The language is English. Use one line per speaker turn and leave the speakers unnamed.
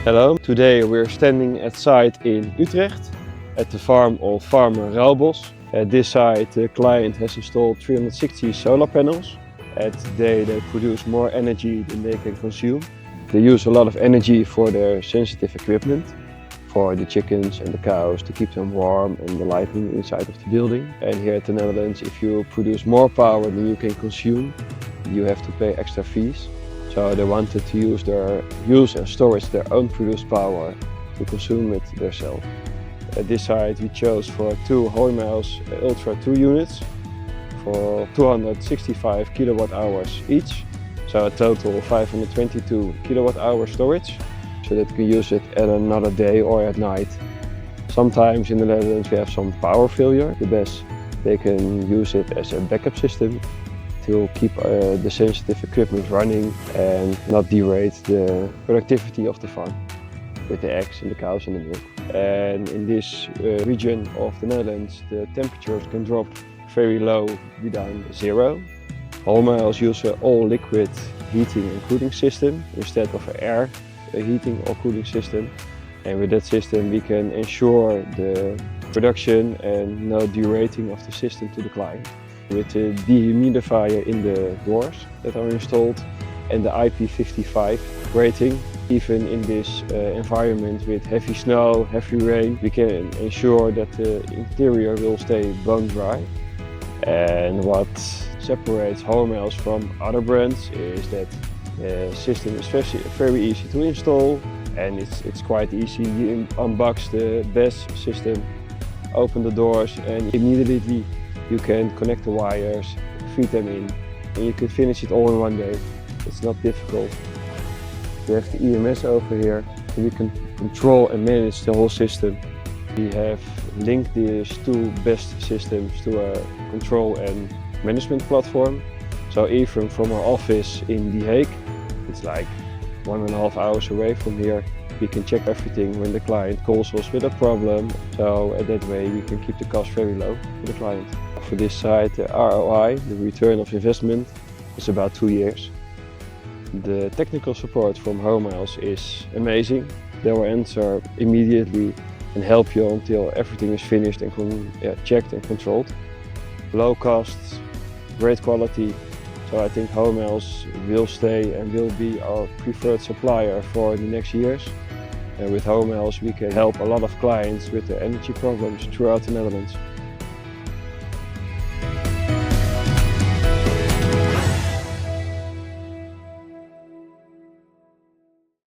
Hello, today we're standing at site in Utrecht at the farm of farmer Raubos. At this site the client has installed 360 solar panels and today they produce more energy than they can consume. They use a lot of energy for their sensitive equipment, for the chickens and the cows to keep them warm and the lighting inside of the building. And here at the Netherlands, if you produce more power than you can consume, you have to pay extra fees. So they wanted to use and storage their own produced power to consume it themselves. At this site we chose for two Hoymiles Ultra 2 units for 265 kilowatt hours each. So a total of 522 kilowatt hour storage, so that you can use it at another day or at night. Sometimes in the Netherlands we have some power failure. The best, they can use it as a backup system to keep the sensitive equipment running and not derate the productivity of the farm with the eggs and the cows and the milk. And in this region of the Netherlands, the temperatures can drop very low, be down 0. Hoymiles use an all-liquid heating and cooling system instead of an air heating or cooling system. And with that system we can ensure the production and no derating of the system to the client. With the dehumidifier in the doors that are installed and the IP55 rating. Even in this environment with heavy snow, heavy rain, we can ensure that the interior will stay bone dry. And what separates Hoymiles from other brands is that the system is very easy to install and it's quite easy. You unbox the best system, open the doors and immediately you can connect the wires, feed them in, and you can finish it all in one day. It's not difficult. We have the EMS over here, so we can control and manage the whole system. We have linked these two best systems to a control and management platform. So even from our office in The Hague, it's like 1.5 hours away from here, we can check everything when the client calls us with a problem. So that way we can keep the cost very low for the client. For this site, the ROI, the return of investment, is about 2 years. The technical support from Hoymiles is amazing. They will answer immediately and help you until everything is finished and checked and controlled. Low costs, great quality. So I think Hoymiles will stay and will be our preferred supplier for the next years. And with Hoymiles we can help a lot of clients with their energy problems throughout the Netherlands.